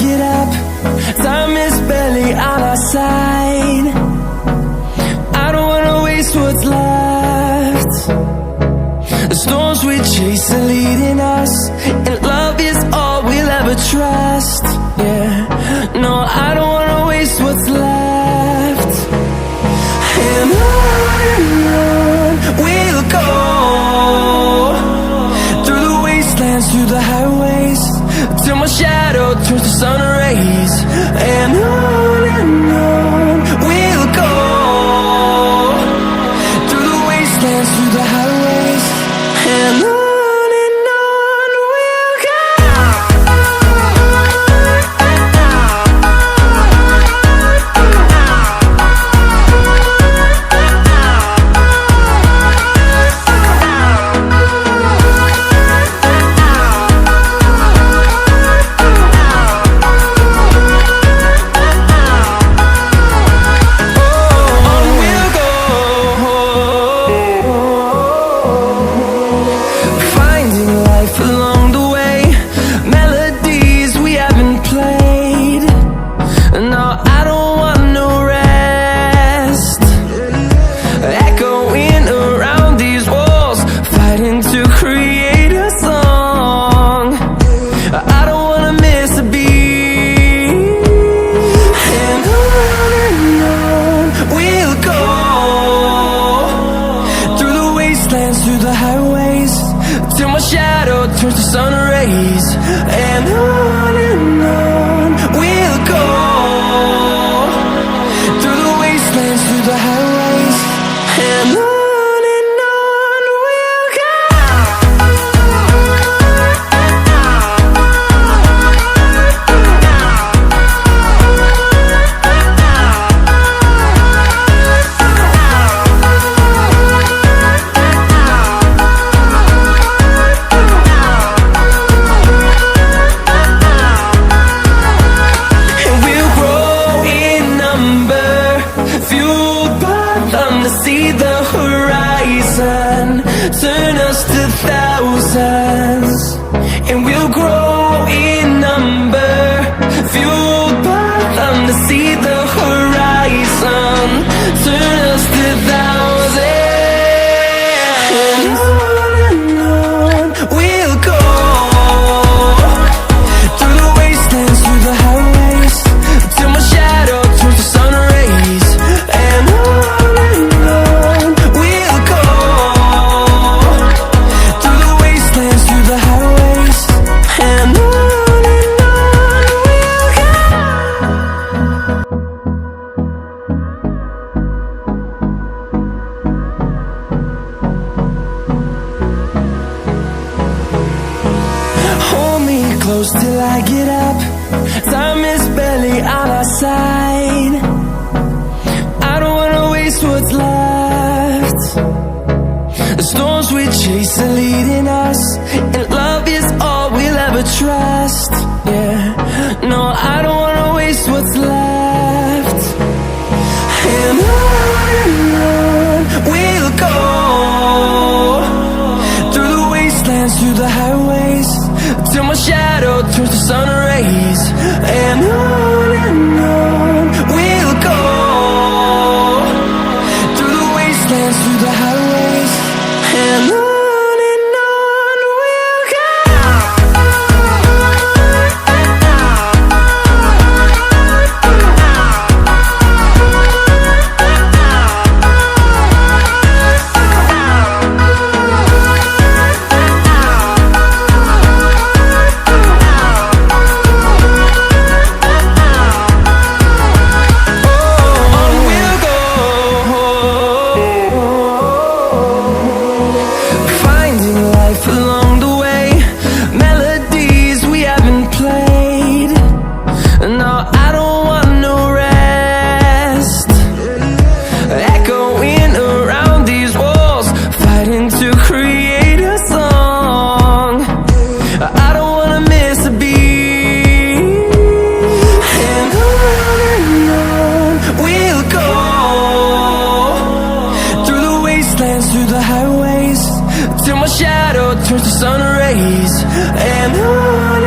get up. Time is barely on our side. I don't wanna waste what's left. The storms we chase are leading us, and love is all we'll ever trust. Yeah, no, I don't wanna waste what's left. And on we'll go, through the wastelands, through the highways, till my shadow turns to sun rays. And on we'll go, through the wastelands, through the highways, and on we'll go. Through the highways, till my shadow turns to sun rays. And on we'll go, through the wastelands, through the highways, and on we'll go. See the horizon, turn us to thousands, and we'll grow in number, fueled by them. To see the horizon, turn us to thousands, and on we'll go, through the wastelands, through the highways, till my shadow turns to sun rays. And close till I get up. Time is barely on our side. I don't wanna waste what's left. The storms we chase are leading us, and love is all we'll ever trust. Yeah, no, I don't wanna waste what's left. And on we'll go, through the wastelands, through the highways, till my shadow turns to sun rays. And on we'll go, through the wastelands, through the highways, and on we'll go. Till my shadow turns to sun rays. And on